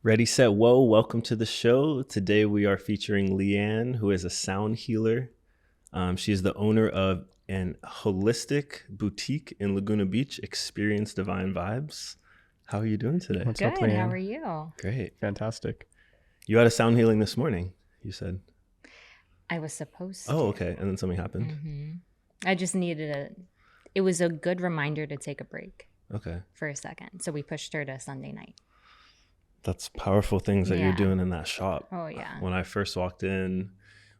Ready, set, whoa. Welcome to the show. Today we are featuring LeAnn, who is a sound healer. She is the owner of an holistic boutique in Laguna Beach, Experience Divine Vibes. How are you doing today? What's Good. up, LeAnn? How are you? Great. Fantastic. You had a sound healing this morning, you said. I was supposed to. Oh, okay. And then something happened. Mm-hmm. I just it was a good reminder to take a break Okay. for a second. So we pushed her to Sunday night. That's powerful things that you're Yeah. doing in that shop. Oh, yeah. When I first walked in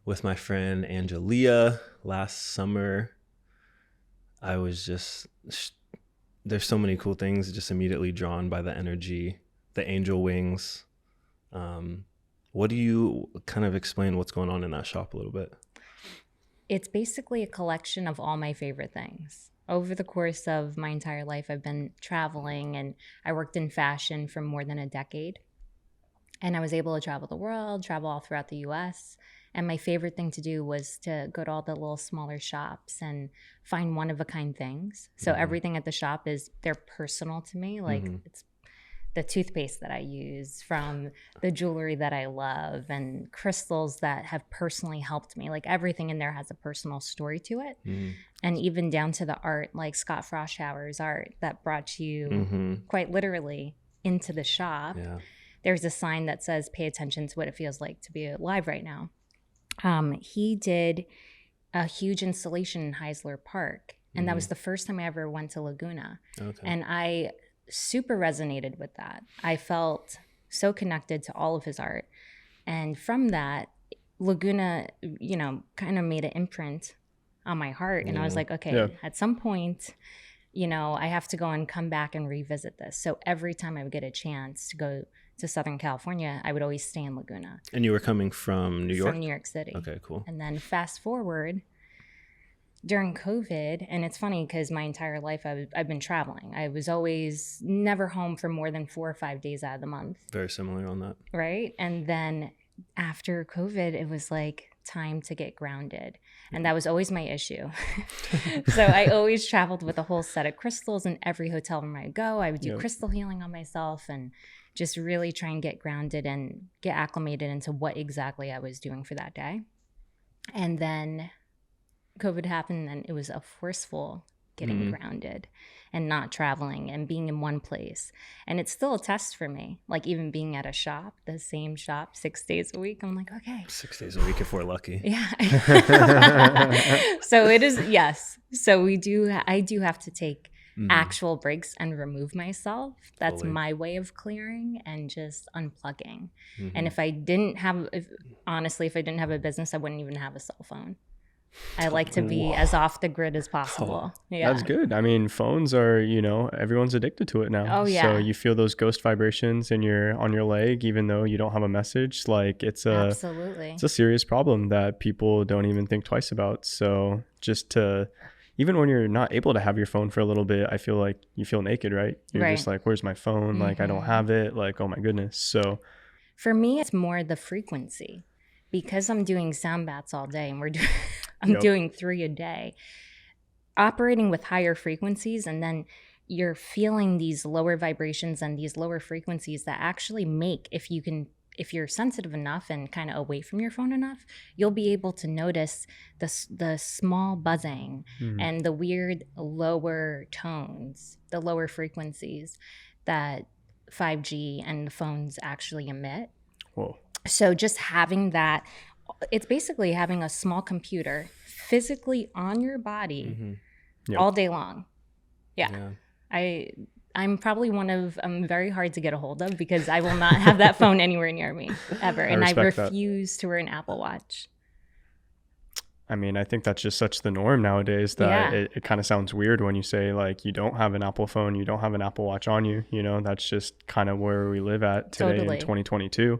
with my friend Angelia last summer, I was just, there's so many cool things, just immediately drawn by the energy, the angel wings. What do you kind of explain what's going on in that shop a little bit? It's basically a collection of all my favorite things. Over the course of my entire life, I've been traveling, and I worked in fashion for more than a decade. And I was able to travel the world, travel all throughout the US. And my favorite thing to do was to go to all the little smaller shops and find one-of-a-kind things. So everything at the shop they're personal to me. Like it's the toothpaste that I use, from the jewelry that I love, and crystals that have personally helped me. Like everything in there has a personal story to it. And even down to the art, like Scott Frosthauer's art that brought you quite literally into the shop. Yeah. There's a sign that says, "Pay attention to what it feels like to be alive right now." He did a huge installation in Heisler Park. And that was the first time I ever went to Laguna. Okay. And I super resonated with that. I felt so connected to all of his art. And from that, Laguna, kind of made an imprint on my heart. And I was like, okay, at some point, I have to go and come back and revisit this. So every time I would get a chance to go to Southern California, I would always stay in Laguna. And you were coming from New York? From New York City. Okay, cool. And then fast forward during COVID, and it's funny because my entire life I've been traveling. I was always never home for more than 4 or 5 days out of the month. Very similar on that. Right? And then after COVID, it was like time to get grounded. And that was always my issue. So I always traveled with a whole set of crystals in every hotel room I go. I would do crystal healing on myself and just really try and get grounded and get acclimated into what exactly I was doing for that day. And then COVID happened, and it was a forceful getting grounded and not traveling and being in one place. And it's still a test for me. Like even being at a shop, the same shop 6 days a week, I'm like, okay. 6 days a week if we're lucky. Yeah. So it is, yes. So I do have to take actual breaks and remove myself. That's Totally. my way of clearing and just unplugging. And if I didn't have a business, I wouldn't even have a cell phone. I like to be as off the grid as possible. Yeah. That's good. I mean, phones are, everyone's addicted to it now. Oh, yeah. So you feel those ghost vibrations on your leg, even though you don't have a message. Like Absolutely. It's a serious problem that people don't even think twice about. So even when you're not able to have your phone for a little bit, I feel like you feel naked, right? You're just like, where's my phone? Like, I don't have it. Like, oh my goodness. So for me, it's more the frequency, because I'm doing sound baths all day, and I'm doing 3 a day, operating with higher frequencies. And then you're feeling these lower vibrations and these lower frequencies that actually make, if you're sensitive enough and kind of away from your phone enough, you'll be able to notice the small buzzing and the weird lower tones, the lower frequencies that 5G and the phones actually emit. Whoa. So just having that, it's basically having a small computer physically on your body all day long. Yeah. I'm probably I'm very hard to get a hold of, because I will not have that phone anywhere near me ever. And I refuse to wear an Apple Watch. I mean, I think that's just such the norm nowadays that it kind of sounds weird when you say, like, you don't have an Apple phone, you don't have an Apple Watch on you. That's just kind of where we live at today in 2022.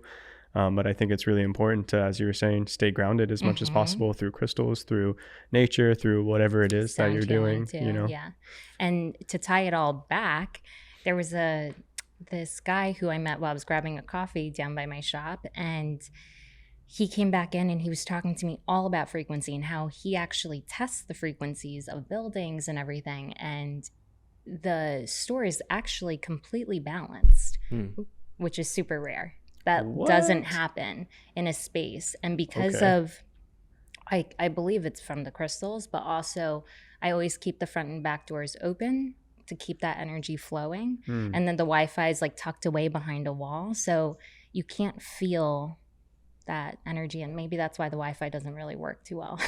But I think it's really important to, as you were saying, stay grounded as much as possible through crystals, through nature, through whatever it is that you're doing. Too, Yeah. And to tie it all back, there was this guy who I met while I was grabbing a coffee down by my shop, and he came back in and he was talking to me all about frequency and how he actually tests the frequencies of buildings and everything. And the store is actually completely balanced. which is super rare. That What? doesn't happen in a space. And because of, I believe it's from the crystals, but also I always keep the front and back doors open to keep that energy flowing. And then the Wi-Fi is like tucked away behind a wall. So you can't feel that energy. And maybe that's why the Wi-Fi doesn't really work too well.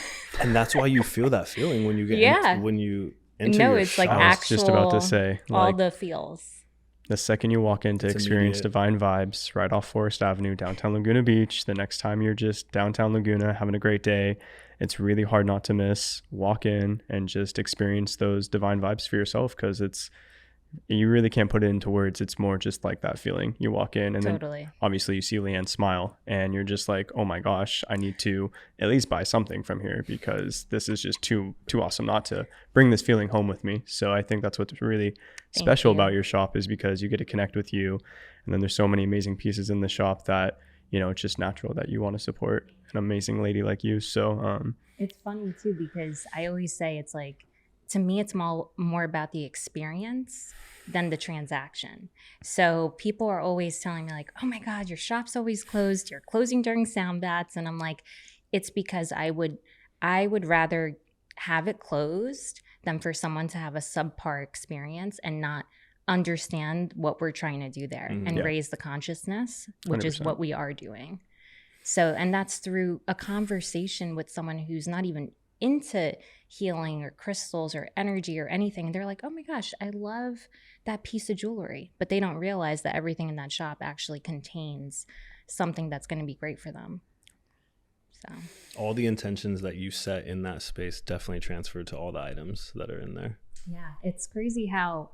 And that's why you feel that feeling when you get when you enter your it's shop. like I was actual, just about to say, all like, the feels. the second you walk in to experience divine vibes right off Forest Avenue, downtown Laguna Beach, the next time you're just downtown Laguna having a great day, it's really hard not to miss. Walk in and just experience those divine vibes for yourself, because you really can't put it into words. It's more just like that feeling. You walk in and then obviously you see LeAnn smile and you're just like, oh my gosh, I need to at least buy something from here, because this is just too awesome not to bring this feeling home with me. So I think that's what's really special about your shop, is because you get to connect with you. And then there's so many amazing pieces in the shop that, you know, it's just natural that you want to support an amazing lady like you. So it's funny too, because I always say it's like, to me, it's more about the experience than the transaction. So people are always telling me like, oh my God, your shop's always closed. You're closing during sound baths. And I'm like, it's because I would rather have it closed than for someone to have a subpar experience and not understand what we're trying to do there and raise the consciousness, which 100%. Is what we are doing. So, and that's through a conversation with someone who's not even into healing or crystals or energy or anything. They're like, oh my gosh, I love that piece of jewelry. But they don't realize that everything in that shop actually contains something that's going to be great for them. So all the intentions that you set in that space definitely transfer to all the items that are in there. Yeah, it's crazy how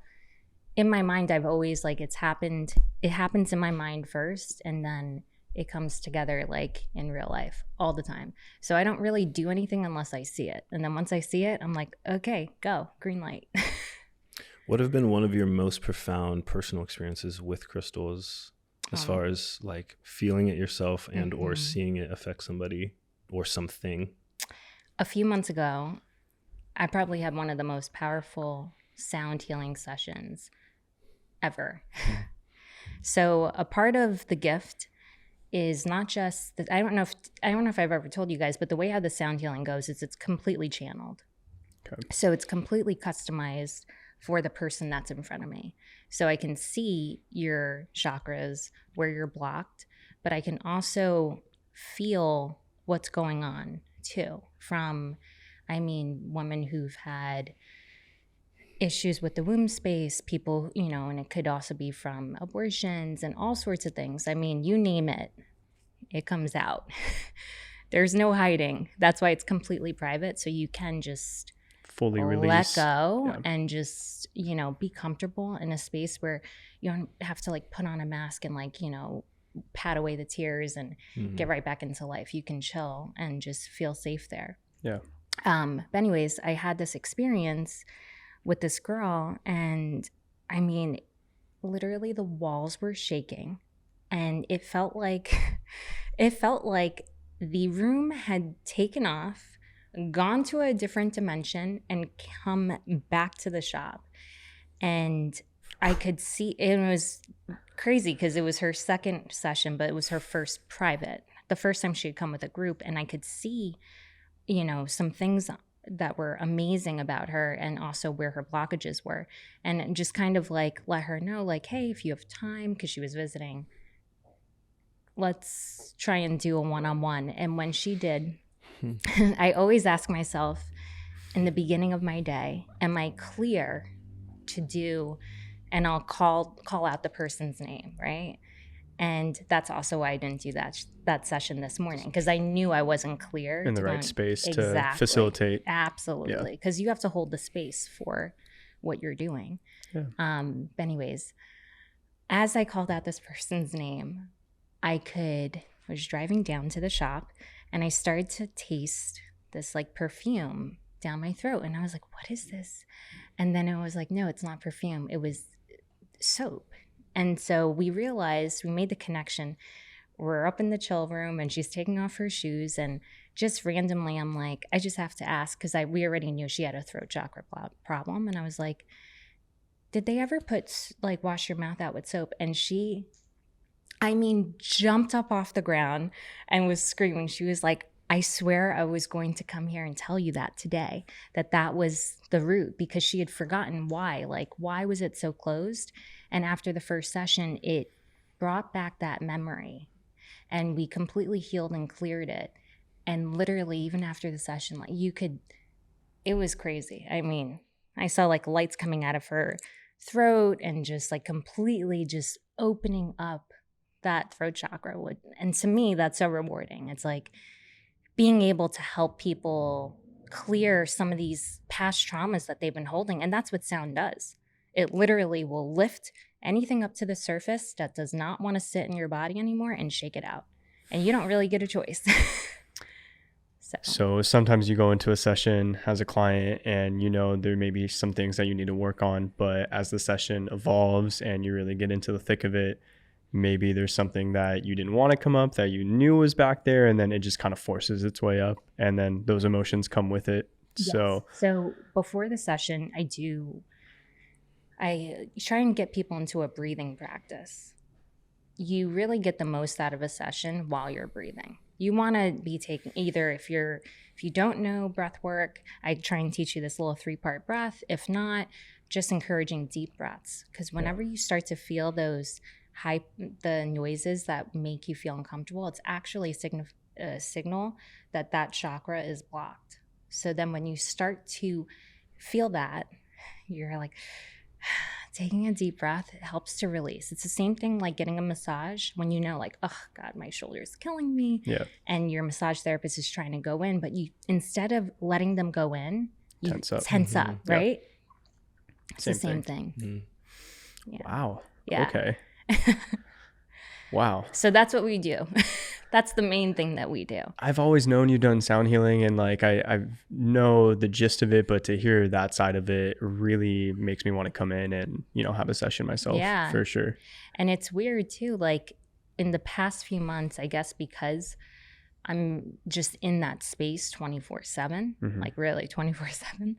in my mind I've always like it happens in my mind first, and then it comes together like in real life all the time. So I don't really do anything unless I see it. And then once I see it, I'm like, okay, go, green light. What have been one of your most profound personal experiences with crystals, as far as like feeling it yourself and or seeing it affect somebody or something? A few months ago, I probably had one of the most powerful sound healing sessions ever. So a part of the gift is not just that. I don't know if I've ever told you guys, but the way how the sound healing goes is it's completely channeled. Okay. So it's completely customized for the person that's in front of me. So I can see your chakras, where you're blocked, but I can also feel what's going on too, from, women who've had issues with the womb space, people, and it could also be from abortions and all sorts of things. You name it, it comes out. There's no hiding. That's why it's completely private. So you can just fully release, let go and just, be comfortable in a space where you don't have to like put on a mask and like, pat away the tears and get right back into life. You can chill and just feel safe there. Yeah. But anyways, I had this experience with this girl, and literally the walls were shaking, and it felt like the room had taken off, gone to a different dimension, and come back to the shop. And I could see, it was crazy because it was her second session, but it was her first private. The first time she had come with a group, and I could see, some things that were amazing about her, and also where her blockages were, and just kind of like let her know like, hey, if you have time, because she was visiting, let's try and do a one-on-one. And when she did, I always ask myself in the beginning of my day, am I clear to do, and I'll call out the person's name, right? And that's also why I didn't do that session this morning, because I knew I wasn't clear in the right space to facilitate. Absolutely, because you have to hold the space for what you're doing. Yeah. But anyways, as I called out this person's name, I was driving down to the shop, and I started to taste this like perfume down my throat, and I was like, what is this? And then it was like, no, it's not perfume, it was soap. And so we made the connection. We're up in the chill room, and she's taking off her shoes, and just randomly I'm like, I just have to ask, because we already knew she had a throat chakra problem, and I was like, did they ever wash your mouth out with soap? And she jumped up off the ground and was screaming. She was like, I swear I was going to come here and tell you that today, that was the root, because she had forgotten why. Like, why was it so closed? And after the first session, it brought back that memory, and we completely healed and cleared it. And literally, even after the session, like, it was crazy. I saw like lights coming out of her throat and just like completely just opening up that throat chakra. And to me, that's so rewarding. It's like being able to help people clear some of these past traumas that they've been holding. And that's what sound does. It literally will lift anything up to the surface that does not want to sit in your body anymore and shake it out. And you don't really get a choice. So sometimes you go into a session as a client and there may be some things that you need to work on, but as the session evolves and you really get into the thick of it, maybe there's something that you didn't want to come up that you knew was back there, and then it just kind of forces its way up, and then those emotions come with it. Yes. So before the session, I try and get people into a breathing practice. You really get the most out of a session while you're breathing. You want to be taking either, if you don't know breath work, I try and teach you this little 3-part breath. If not, just encouraging deep breaths, because whenever you start to feel those the noises that make you feel uncomfortable, it's actually a signal that chakra is blocked. So then when you start to feel that, you're like taking a deep breath, it helps to release. It's the same thing like getting a massage when like, oh God, my shoulder is killing me. Yeah. And your massage therapist is trying to go in, but you, instead of letting them go in, you tense up, right? Yeah. It's the same thing. Mm-hmm. Yeah. Wow. Yeah. Okay. Wow. So that's what we do. That's the main thing that we do. I've always known you've done sound healing, and like I know the gist of it, but to hear that side of it really makes me want to come in and have a session myself. Yeah, for sure. And it's weird too, like in the past few months, I guess because I'm just in that space 24/7, like really 24/7,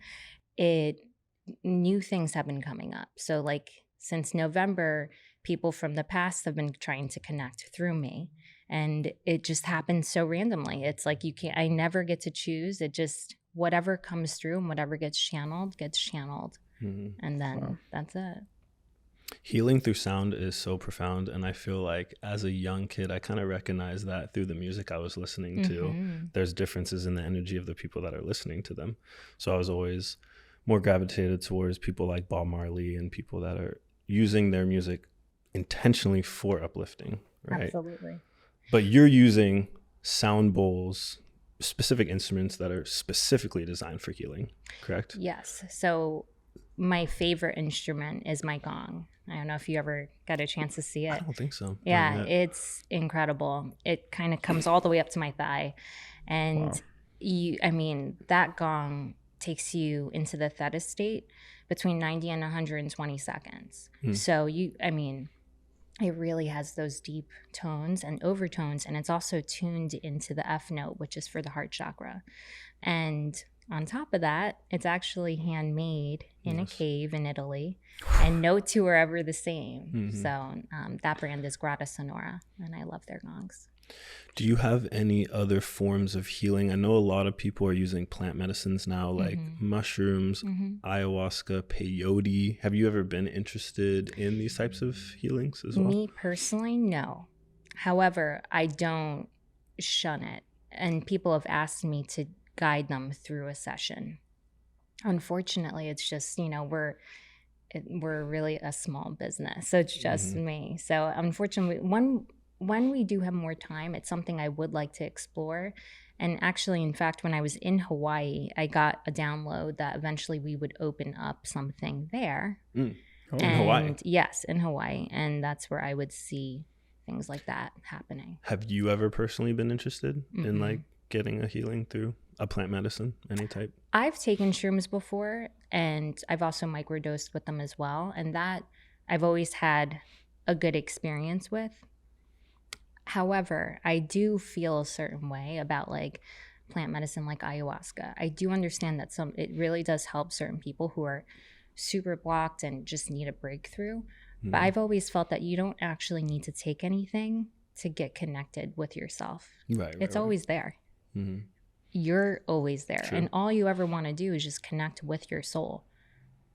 new things have been coming up. So like since November, people from the past have been trying to connect through me, and it just happens so randomly. It's like I never get to choose. It just, whatever comes through and whatever gets channeled. And then that's it. Healing through sound is so profound, and I feel like as a young kid I kind of recognized that through the music I was listening to. There's differences in the energy of the people that are listening to them, so I was always more gravitated towards people like Bob Marley and people that are using their music intentionally for uplifting, right? Absolutely. But you're using sound bowls, specific instruments that are specifically designed for healing, correct? Yes. So my favorite instrument is my gong. I don't know if you ever got a chance to see it. I don't think so. Yeah, it's incredible. It kind of comes all the way up to my thigh. And that gong takes you into the theta state between 90 and 120 seconds. So it really has those deep tones and overtones, and it's also tuned into the F note, which is for the heart chakra. And on top of that, it's actually handmade in a cave in Italy, and no two are ever the same. So that brand is Grata Sonora, and I love their gongs. Do you have any other forms of healing? I know a lot of people are using plant medicines now, like mushrooms, ayahuasca, peyote. Have you ever been interested in these types of healings as well? Me personally, no. However, I don't shun it. And people have asked me to guide them through a session. Unfortunately, it's just, we're really a small business. So it's just me. So unfortunately, when we do have more time, it's something I would like to explore. And actually, in fact, when I was in Hawaii, I got a download that eventually we would open up something there. In Hawaii? Yes, in Hawaii. And that's where I would see things like that happening. Have you ever personally been interested in like getting a healing through a plant medicine, any type? I've taken shrooms before, and I've also microdosed with them as well. And that I've always had a good experience with. However, I do feel a certain way about like plant medicine like ayahuasca. I do understand that it really does help certain people who are super blocked and just need a breakthrough. But I've always felt that you don't actually need to take anything to get connected with yourself. It's always there. Mm-hmm. You're always there. True. And all you ever want to do is just connect with your soul.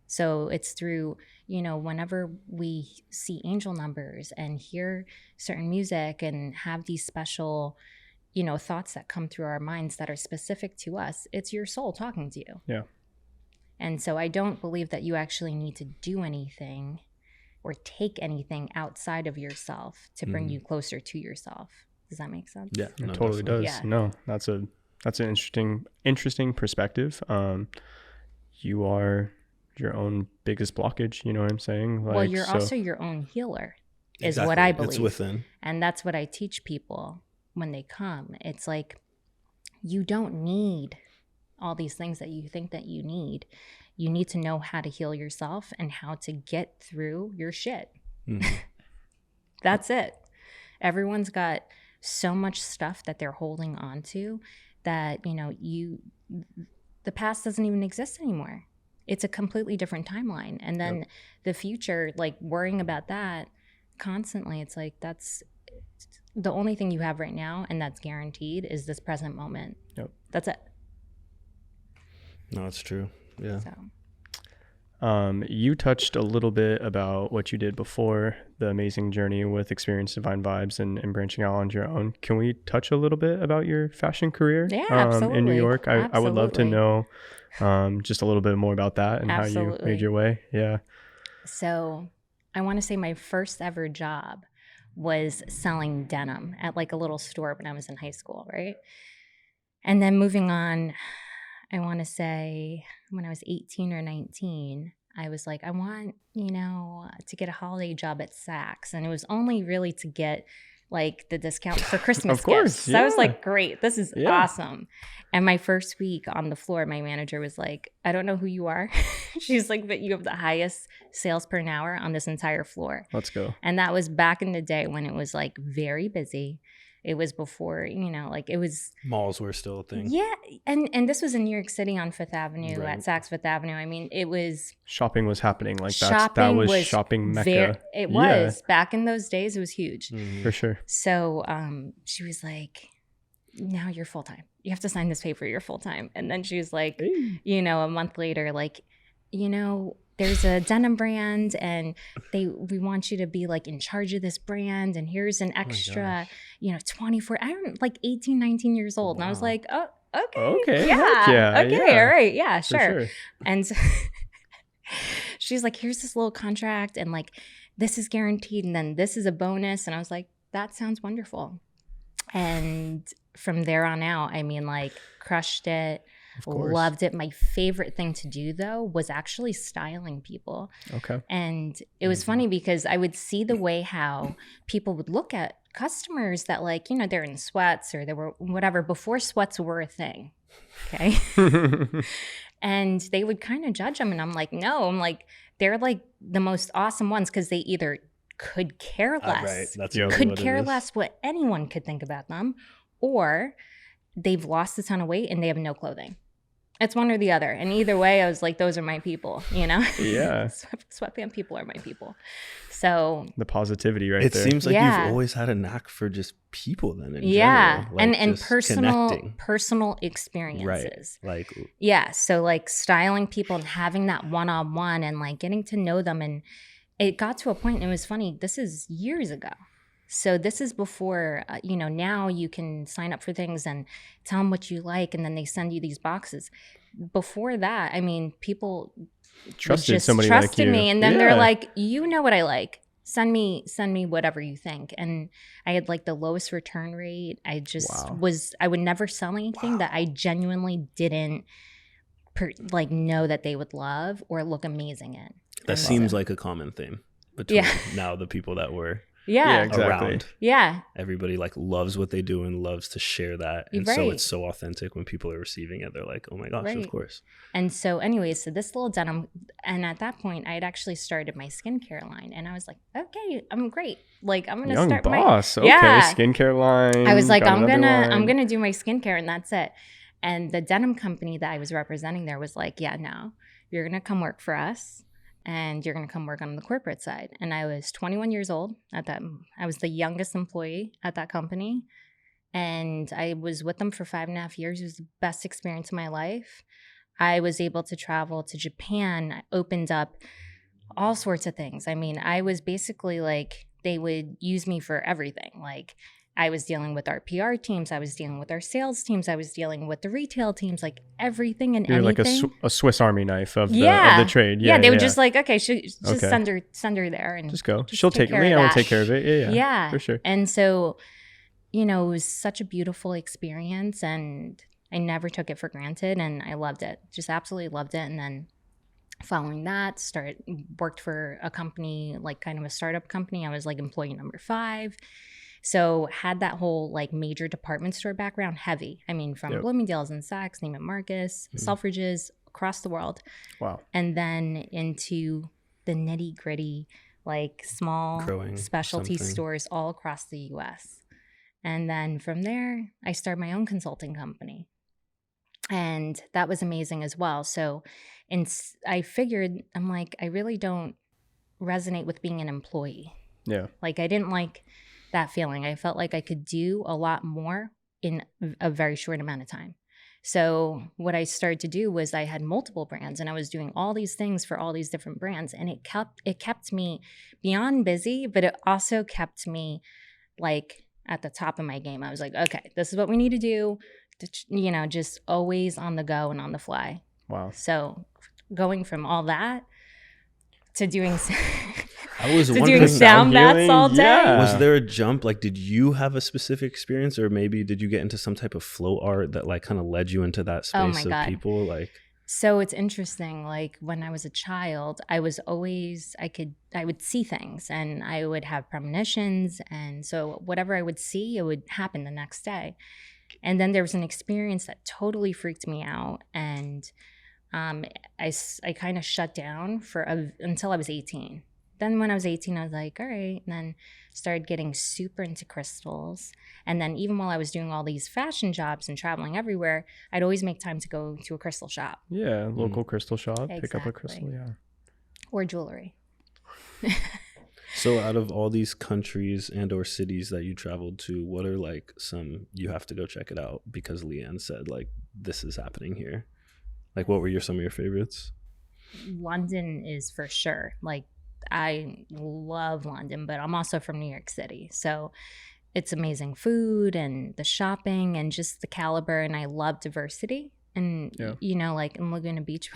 So it's through, whenever we see angel numbers and hear certain music and have these special, thoughts that come through our minds that are specific to us, it's your soul talking to you. Yeah. And so I don't believe that you actually need to do anything or take anything outside of yourself to bring you closer to yourself. Does that make sense? Yeah, it totally does. Yeah. No, that's an interesting perspective. You are your own biggest blockage, you know what I'm saying? Well, you're also your own healer, is what I believe. It's within. And that's what I teach people when they come. It's like, you don't need all these things that you think that you need. You need to know how to heal yourself and how to get through your shit. Mm-hmm. That's it. Everyone's got so much stuff that they're holding on to that, the past doesn't even exist anymore. It's a completely different timeline. And then the future, like worrying about that constantly, it's like, that's the only thing you have right now, and that's guaranteed, is this present moment. Yep. That's it. No, it's true. Yeah. So. You touched a little bit about what you did before the amazing journey with Experience Divine Vibes and branching out on your own. Can we touch a little bit about your fashion career absolutely. in New York? I would love to know just a little bit more about that and how you made your way. Yeah. So I want to say my first ever job was selling denim at like a little store when I was in high school, right? And then moving on, I want to say when I was 18 or 19, I was like, I want, to get a holiday job at Saks. And it was only really to get like the discount for Christmas Of course, gifts. So I was like, great, this is Yeah. awesome. And my first week on the floor, my manager was like, I don't know who you are. She's like, but you have the highest sales per hour on this entire floor. Let's go. And that was back in the day when it was like very busy. It was before, it was. Malls were still a thing. Yeah. And this was in New York City on Fifth Avenue, Right. at Saks Fifth Avenue. I mean, it was. Shopping was happening. Like that was shopping mecca. It was. Back in those days, it was huge. Mm-hmm. For sure. So she was like, now you're full time. You have to sign this paper, you're full time. And then she was like, a month later, like, there's a denim brand and we want you to be like in charge of this brand. And here's an extra, 24, I'm like 18, 19 years old. Wow. And I was like, oh, okay. Okay. Yeah. Okay. Yeah. All right. Yeah, For sure. And so she's like, here's this little contract and like, this is guaranteed. And then this is a bonus. And I was like, that sounds wonderful. And from there on out, I mean, like crushed it. Of course. Loved it. My favorite thing to do, though, was actually styling people. Okay. And it was funny because I would see the way how people would look at customers that, like, they're in sweats or they were whatever, before sweats were a thing. Okay. And they would kind of judge them. And I'm like, no, they're like the most awesome ones because they either could care less, Right. That's could care less what anyone could think about them, or they've lost a ton of weight and they have no clothing. It's one or the other. And either way, I was like, those are my people, Yeah. Sweatband people are my people. So the positivity right it there. seems like Yeah. you've always had a knack for just people then in yeah. general. Like And just personal connecting. experiences. Right. Like, Yeah. So like styling people and having that one-on-one and like getting to know them. And it got to a point, and it was funny, this is years ago. So this is before, now you can sign up for things and tell them what you like, and then they send you these boxes. Before that, I mean, people Trusted somebody like you. me, and then Yeah. they're like, you know what I like. Send me whatever you think. And I had like the lowest return rate. I just I would never sell anything that I genuinely didn't know that they would love or look amazing in. that seems like a common theme between now the people that were Yeah. Exactly. around. Yeah. Everybody like loves what they do and loves to share that. And so it's so authentic when people are receiving it. They're like, oh my gosh, of course. And so anyways, so this little denim, and at that point I had actually started my skincare line, and I was like, okay, I'm great. Like I'm going to start boss. my Okay. Skincare line. I was like, got I'm another going to do my skincare, and that's it. And the denim company that I was representing there was like, yeah, no, you're going to come work for us. and you're going to come work on the corporate side. And I was 21 years old at that. I was the youngest employee at that company. And I was with them for 5.5 years. It was the best experience of my life. I was able to travel to Japan. I opened up all sorts of things. I mean, I was basically like, they would use me for everything. Like, I was dealing with our PR teams. I was dealing with our sales teams. I was dealing with the retail teams, like everything and You're anything. like a Swiss Army knife of the trade. Yeah, they would just like, okay, just send her there and just go. She'll take LeAnn will take care of it. Yeah, for sure. And so, you know, it was such a beautiful experience, and I never took it for granted, and I loved it. Just absolutely loved it. And then following that, worked for a company, like kind of a startup company. I was like employee number 5. So had that whole like major department store background, heavy. I mean, from Bloomingdale's and Saks, Neiman Marcus, Selfridges, across the world. Wow. And then into the nitty gritty, like small specialty stores all across the US. And then from there, I started my own consulting company. And that was amazing as well. So I figured, I'm like, I really don't resonate with being an employee. Yeah. Like, I didn't like that feeling. I felt like I could do a lot more in a very short amount of time. So what I started to do was I had multiple brands, and I was doing all these things for all these different brands, and it kept me beyond busy, but it also kept me like at the top of my game. I was like, okay, this is what we need to do, you know, just always on the go and on the fly. Wow. So going from all that to doing I was doing sound baths all day. Yeah. Was there a jump? Like, did you have a specific experience, or maybe did you get into some type of flow art that like kind of led you into that space of people? Like, so it's interesting. Like when I was a child, I would see things, and I would have premonitions, and so whatever I would see, it would happen the next day. And then there was an experience that totally freaked me out, and I kind of shut down until I was 18. Then when I was 18, I was like, all right, and then started getting super into crystals. And then even while I was doing all these fashion jobs and traveling everywhere, I'd always make time to go to a crystal shop. Yeah, local crystal shop, exactly. Pick up a crystal, or jewelry. So out of all these countries and or cities that you traveled to, what are like some you have to go check it out because LeAnn said like this is happening here? Like what were some of your favorites? London is for sure. Like I love London, but I'm also from New York City. So it's amazing food and the shopping and just the caliber, and I love diversity. And you know, like in Laguna Beach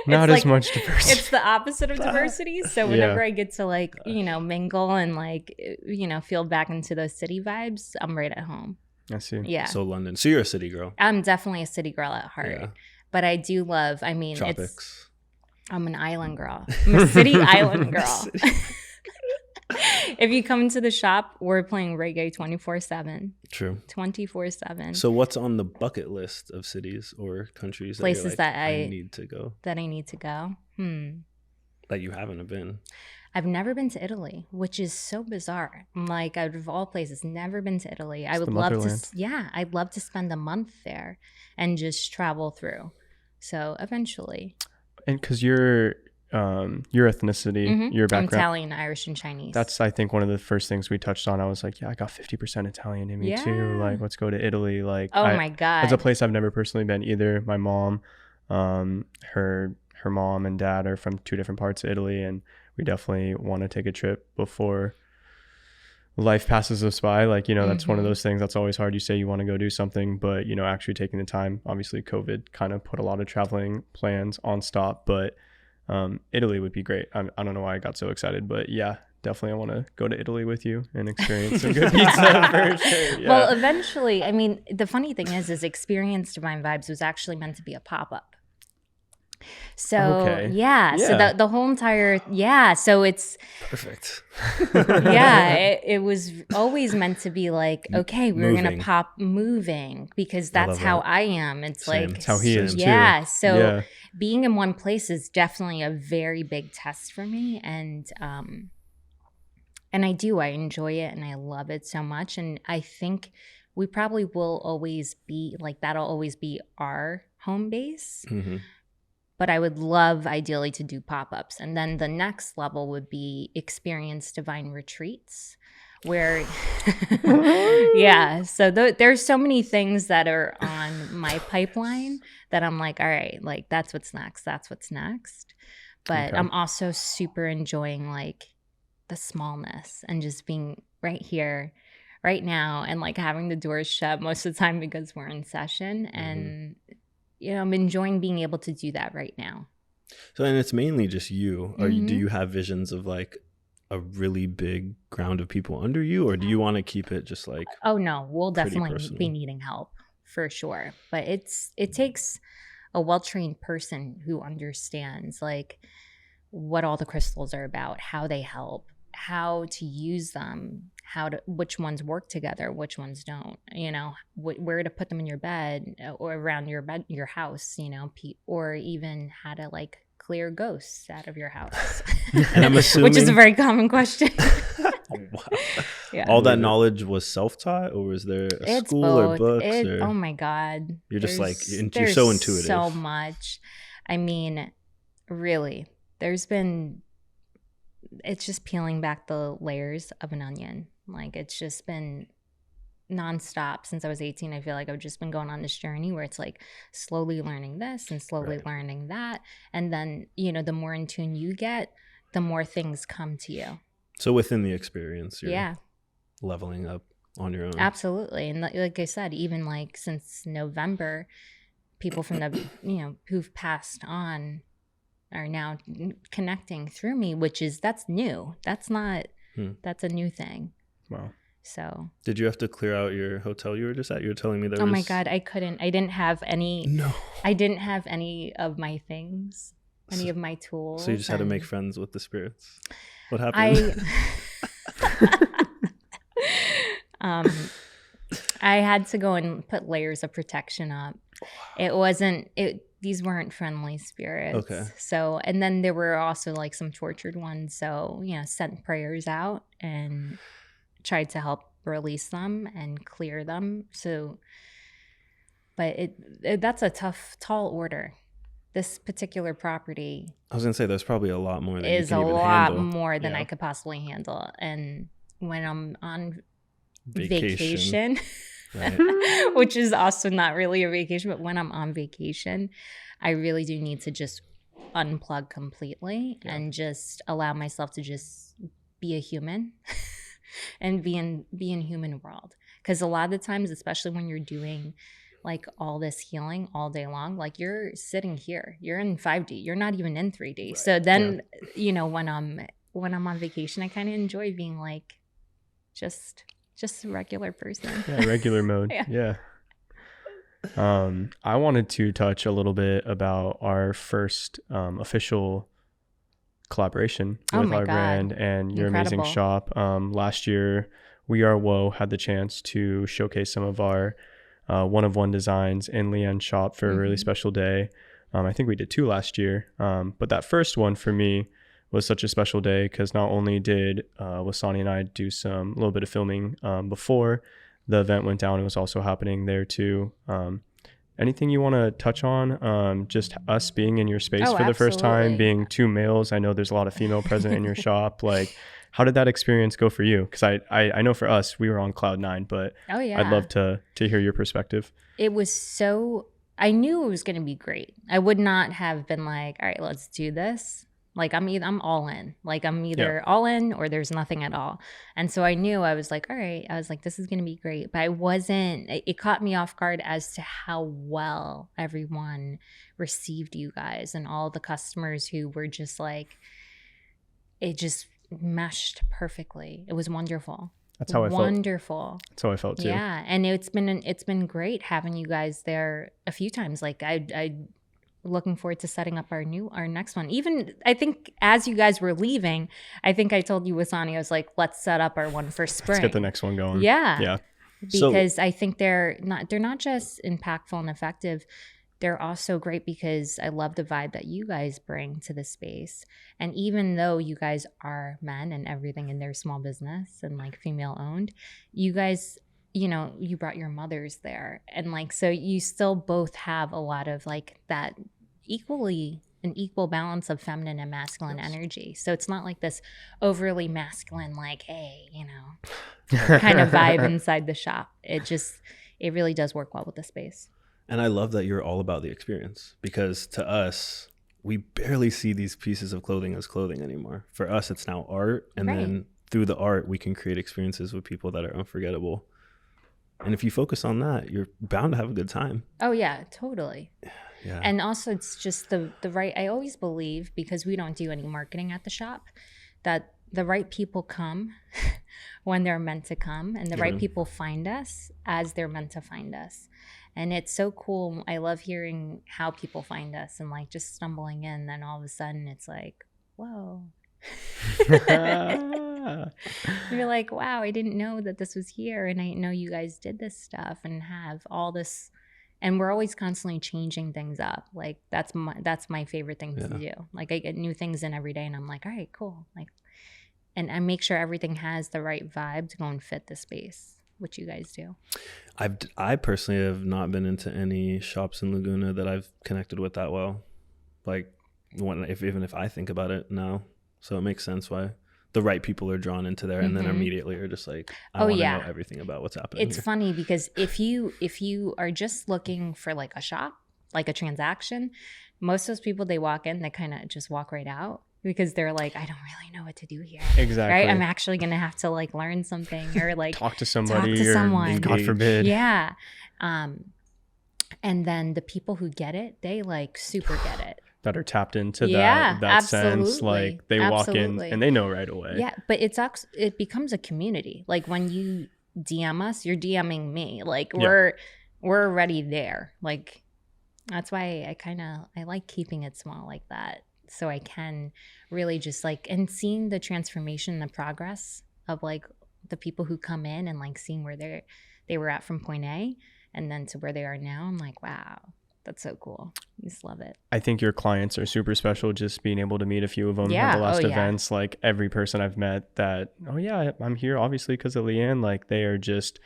not as much diversity. It's the opposite of diversity. So whenever I get to like, you know, mingle and like, you know, feel back into those city vibes, I'm right at home. I see. Yeah. So London. So you're a city girl. I'm definitely a city girl at heart. Yeah. But I do love, I mean, tropics. I'm an island girl. I'm a city island girl. If you come to the shop, we're playing reggae 24/7. True. 24/7. So what's on the bucket list of cities or countries? Places that I need to go. That I need to go. That you haven't been. I've never been to Italy, which is so bizarre. I'm like, out of all places, never been to Italy. I would love to. Yeah, I'd love to spend a month there and just travel through. So eventually. And because your ethnicity, your background, I'm Italian, Irish, and Chinese. That's, I think, one of the first things we touched on. I was like, yeah, I got 50% Italian in me too. Like, let's go to Italy. Like, my God, it's a place I've never personally been either. My mom, her mom and dad are from 2 different parts of Italy, and we definitely want to take a trip before life passes us by. Like, you know, that's one of those things that's always hard. You say you want to go do something, but, you know, actually taking the time. Obviously, COVID kind of put a lot of traveling plans on stop, but Italy would be great. I don't know why I got so excited, but yeah, definitely I want to go to Italy with you and experience some good pizza for sure. Yeah. Well, eventually, I mean, the funny thing is Experience Divine Vibes was actually meant to be a pop-up. So so the whole entire so it's perfect. It was always meant to be like, okay, we're gonna pop moving because that's how I am. It's like that's how he is too. So being in one place is definitely a very big test for me, and I enjoy it and I love it so much, and I think we probably will always be like that'll always be our home base. but I would love ideally to do pop-ups. And then the next level would be experience divine retreats where yeah, so there's so many things that are on my pipeline that I'm like, all right, like that's what's next. But I'm also super enjoying like the smallness and just being right here right now, and like having the doors shut most of the time because we're in session. And I'm enjoying being able to do that right now. So, and it's mainly just you. Do you have visions of like a really big ground of people under you, or do you want to keep it just like, oh no, we'll definitely personal? be needing help for sure, but it takes a well-trained person who understands like what all the crystals are about, how they help, how to use them, which ones work together, which ones don't, where to put them in your bed or around your house, or even how to like clear ghosts out of your house. And I'm assuming, which is a very common question. Wow. Yeah. All that knowledge was self-taught, or was there a school or books? Oh my God. You're just like, you're so intuitive. So much. I mean, really, it's just peeling back the layers of an onion. Like it's just been nonstop since I was 18. I feel like I've just been going on this journey where it's like slowly learning this and slowly learning that. And then, the more in tune you get, the more things come to you. So within the experience, you're leveling up on your own. Absolutely. And like I said, even like since November, people from the, who've passed on are now connecting through me, that's new. That's a new thing. Wow. So did you have to clear out your hotel you were just at? You were telling me there my God, I didn't have any. No. I didn't have any of my things, any of my tools. So you just had to make friends with the spirits. What happened? I had to go and put layers of protection up. These weren't friendly spirits. Okay. So, and then there were also like some tortured ones. So, sent prayers out and tried to help release them and clear them. So, but that's a tall order. This particular property, I was gonna say there's probably a lot more than is you can a even lot handle. more than I could possibly handle. And when I'm on vacation. Right. Which is also not really a vacation, but when I'm on vacation, I really do need to just unplug completely and just allow myself to just be a human and be in human world. Because a lot of the times, especially when you're doing like all this healing all day long, like you're sitting here, you're in 5D, you're not even in 3D. Right. So then, when I'm on vacation, I kind of enjoy being like just a regular person. Yeah, regular mode. Yeah. I wanted to touch a little bit about our first official collaboration with our brand and your amazing shop. Last year, We Are Woe had the chance to showcase some of our one-of-one designs in LeAnn's shop for a really special day. I think we did 2 last year, but that first one for me was such a special day because not only did Wasani and I do a little bit of filming before the event went down, it was also happening there too. Anything you want to touch on? Just us being in your space for the first time, being 2 males. I know there's a lot of female present in your shop. Like, how did that experience go for you? Because I know for us, we were on cloud 9, but I'd love to hear your perspective. It was I knew it was going to be great. I would not have been like, all right, let's do this. Like I'm all in. Like I'm either all in or there's nothing at all. And so I knew, I was like, all right, this is going to be great. But it caught me off guard as to how well everyone received you guys and all the customers who were just like, it just meshed perfectly. It was wonderful. That's how I felt. Wonderful. That's how I felt too. Yeah. And it's been great having you guys there a few times. Like I looking forward to setting up our next one. Even I think as you guys were leaving, I think I told you, Wasani, I was like, let's set up our one for spring. Let's get the next one going. Yeah. Because I think they're not just impactful and effective. They're also great because I love the vibe that you guys bring to the space. And even though you guys are men and everything in their small business and like female owned, you guys, you brought your mothers there. And like, so you still both have a lot of like that equally an equal balance of feminine and masculine energy. So it's not like this overly masculine, like, hey, you know, kind of vibe inside the shop. It really does work well with the space. And I love that you're all about the experience, because to us, we barely see these pieces of clothing as clothing anymore. For us, it's now art. And then through the art, we can create experiences with people that are unforgettable. And if you focus on that, you're bound to have a good time. Oh, yeah, totally. Yeah. And also it's just the right, I always believe, because we don't do any marketing at the shop, that the right people come when they're meant to come, and the right people find us as they're meant to find us. And it's so cool. I love hearing how people find us, and like just stumbling in, then all of a sudden it's like, whoa. You're like, wow, I didn't know that this was here, and I didn't know you guys did this stuff and have all this. And we're always constantly changing things up. Like that's my favorite thing to do. Like I get new things in every day, and I'm like, all right, cool. Like, and I make sure everything has the right vibe to go and fit the space, which you guys do. I personally have not been into any shops in Laguna that I've connected with that well. Like even if I think about it now. So it makes sense why the right people are drawn into there, and then immediately are just like, I want to know everything about what's happening. It's funny because if you are just looking for like a shop, like a transaction, most of those people, they walk in, they kind of just walk right out, because they're like, I don't really know what to do here. Exactly. Right? I'm actually going to have to like learn something, or like talk to somebody, or someone. God forbid. Yeah. And then the people who get it, they like super get it. That are tapped into that sense, like they walk in and they know right away. Yeah, but it becomes a community. Like when you DM us, you're DMing me. Like we're already there. Like that's why I like keeping it small like that, so I can really just like, and seeing the transformation, the progress of like the people who come in, and like seeing where they were at from point A and then to where they are now. I'm like, wow. That's so cool. I just love it. I think your clients are super special, just being able to meet a few of them at the last events. Like every person I've met that, I'm here obviously because of LeAnn. Like they are just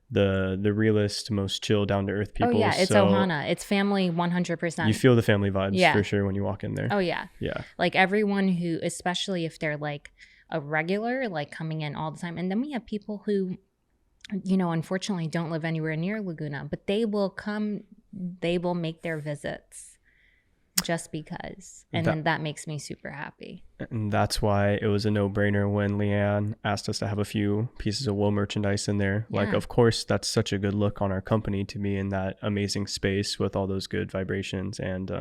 the realest, most chill, down to earth people. Oh yeah, it's Ohana. It's family 100%. You feel the family vibes for sure when you walk in there. Oh yeah. Yeah. Like everyone who, especially if they're like a regular, like coming in all the time. And then we have people who, you know, unfortunately don't live anywhere near Laguna, but they will come, they will make their visits just because. And then that makes me super happy. And that's why it was a no-brainer when LeAnn asked us to have a few pieces of wool merchandise in there. Like, of course, that's such a good look on our company to be in that amazing space with all those good vibrations. And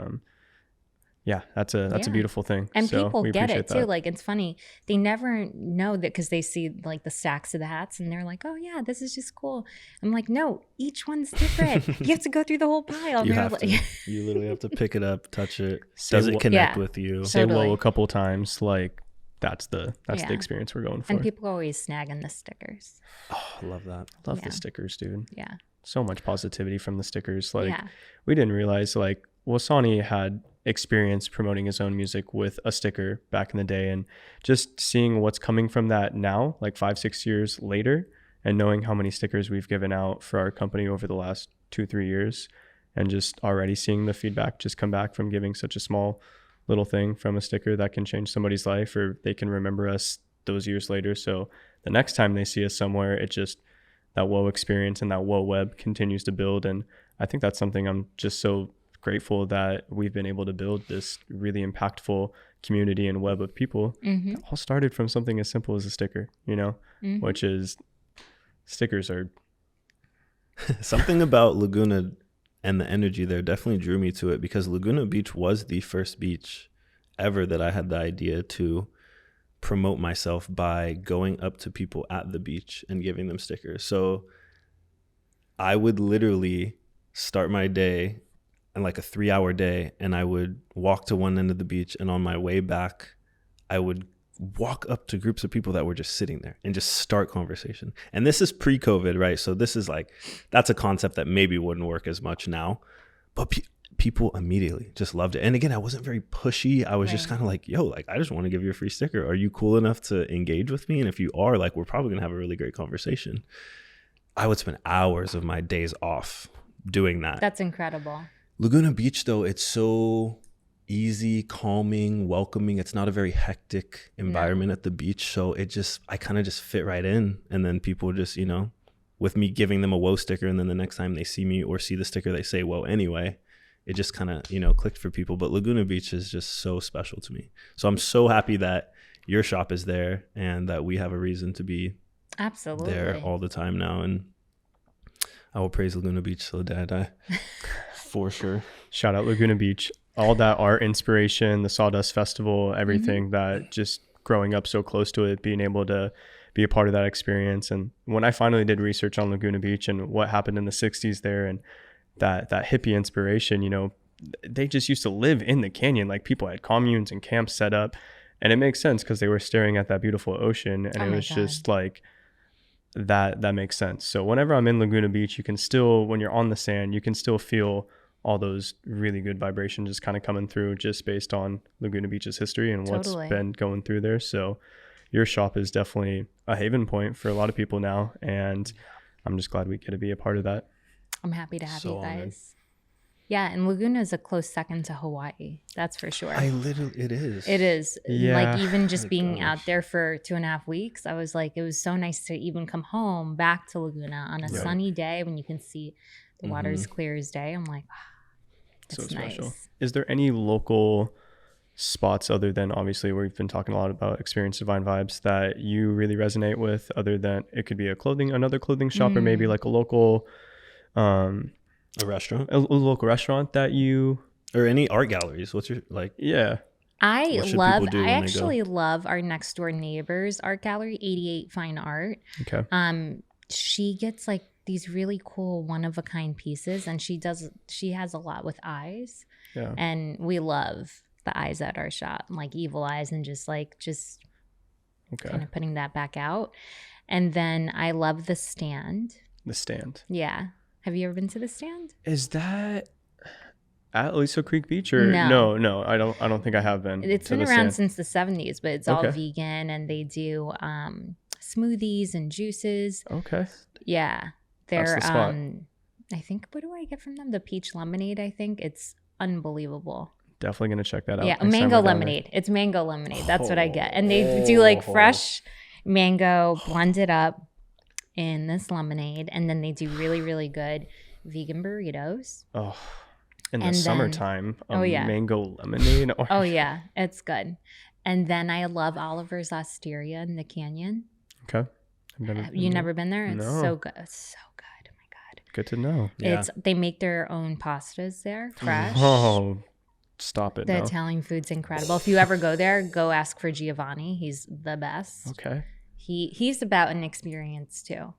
that's a beautiful thing. And so people get it too. That. Like it's funny. They never know that, because they see like the stacks of the hats and they're like, oh yeah, this is just cool. I'm like, no, each one's different. You have to go through the whole pile. You literally have to pick it up, touch it. Does it connect with you? Say whoa a couple times. Like that's the experience we're going for. And people are always snagging the stickers. Oh, I love that. Love the stickers, dude. Yeah. So much positivity from the stickers. Like we didn't realize like Wasani had experience promoting his own music with a sticker back in the day, and just seeing what's coming from that now, like 5-6 years later, and knowing how many stickers we've given out for our company over the last 2-3 years, and just already seeing the feedback just come back from giving such a small little thing from a sticker that can change somebody's life, or they can remember us those years later. So the next time they see us somewhere, it just, that whoa experience and that whoa web continues to build. And I think that's something I'm just so grateful that we've been able to build, this really impactful community and web of people that all started from something as simple as a sticker, you know, which is, stickers are something about Laguna and the energy there definitely drew me to it, because Laguna Beach was the first beach ever that I had the idea to promote myself by going up to people at the beach and giving them stickers. So I would literally start my day and like a 3-hour day, and I would walk to one end of the beach, and on my way back I would walk up to groups of people that were just sitting there and just start conversation. And this is pre-COVID, right? So this is like, that's a concept that maybe wouldn't work as much now, but people immediately just loved it. And again, I wasn't very pushy. I was just kind of like, yo, like, I just want to give you a free sticker. Are you cool enough to engage with me? And if you are, like, we're probably gonna have a really great conversation. I would spend hours of my days off doing that. That's incredible. Laguna Beach, though, it's so easy, calming, welcoming. It's not a very hectic environment at the beach. So I kind of just fit right in. And then people just, with me giving them a whoa sticker, and then the next time they see me or see the sticker, they say whoa anyway. It just kind of, clicked for people. But Laguna Beach is just so special to me. So I'm so happy that your shop is there and that we have a reason to be absolutely there all the time now. And I will praise Laguna Beach till the day I die. For sure. Shout out Laguna Beach. All that art inspiration, the Sawdust Festival, everything that just growing up so close to it, being able to be a part of that experience. And when I finally did research on Laguna Beach and what happened in the 60s there, and that hippie inspiration, they just used to live in the canyon. Like, people had communes and camps set up, and it makes sense because they were staring at that beautiful ocean, and it was just like that makes sense. So whenever I'm in Laguna Beach, you can still, when you're on the sand, you can still feel all those really good vibrations just kind of coming through, just based on Laguna Beach's history and what's been going through there. So your shop is definitely a haven point for a lot of people now, and I'm just glad we get to be a part of that. I'm happy to have you guys. Honored. Yeah, and Laguna is a close second to Hawaii. That's for sure. It is. It is. Yeah. Like, even just being out there for 2.5 weeks, I was like, it was so nice to even come home back to Laguna on a sunny day when you can see the water as clear as day. I'm like, it's so special. Nice. Is there any local spots, other than obviously we've been talking a lot about Experience Divine Vibes, that you really resonate with, other than it could be another clothing shop, or maybe like a local a restaurant, a local restaurant that you, or any art galleries? What's your I actually love our next door neighbor's art gallery, 88 Fine Art. Okay. She gets like these really cool one of a kind pieces, and she has a lot with eyes. Yeah. And we love the eyes at our shop, like evil eyes, and just kind of putting that back out. And then I love the Stand. The Stand. Yeah. Have you ever been to the Stand? Is that at Aliso Creek Beach, or no? I don't think I have been. It's been around since the 70s, but it's all vegan, and they do smoothies and juices. Okay. Yeah. They're That's the spot. I think, what do I get from them? The peach lemonade, I think. It's unbelievable. Definitely gonna check that out. Yeah, mango lemonade. It's mango lemonade. That's what I get. And they do like fresh mango blended up in this lemonade, and then they do really, really good vegan burritos. Oh, in the summertime, mango lemonade. Oh yeah, it's good. And then I love Oliver's Osteria in the canyon. Okay. You never been there? It's so good. It's so good. Oh my God. Good to know. Yeah. They make their own pastas there, fresh. Oh, stop it. The Italian food's incredible. If you ever go there, go ask for Giovanni. He's the best. Okay. He's about an experience too.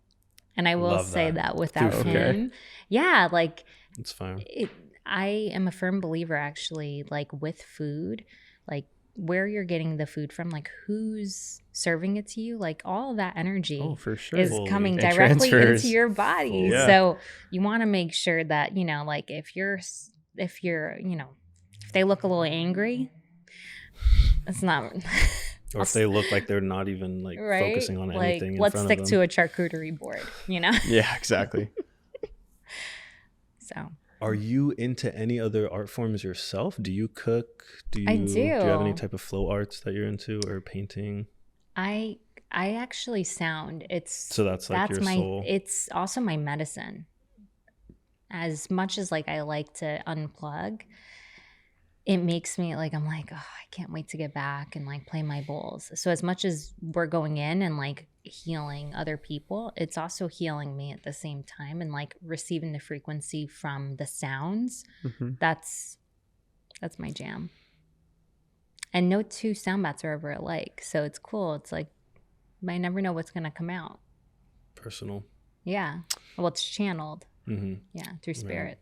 And I will say that without him. Yeah, like it's fine. I am a firm believer, actually, like with food, like where you're getting the food from, like who's serving it to you, like all of that energy for sure. is coming directly into your body. Yeah. So you want to make sure that, like if they look a little angry, it's not. Or if they look like they're not even focusing on anything. Let's stick to a charcuterie board, Yeah, exactly. So. Are you into any other art forms yourself? Do you cook? I do. Do you have any type of flow arts that you're into, or painting? I actually sound. That's your soul. It's also my medicine. As much as I like to unplug, it makes me I'm like, oh, I can't wait to get back and play my bowls. So as much as we're going in and healing other people, it's also healing me at the same time, and receiving the frequency from the sounds. Mm-hmm. That's my jam. And no two sound bats are ever alike, so it's cool. It's I never know what's gonna come out. Personal. Yeah. Well, it's channeled. Mm-hmm. Yeah, through spirit.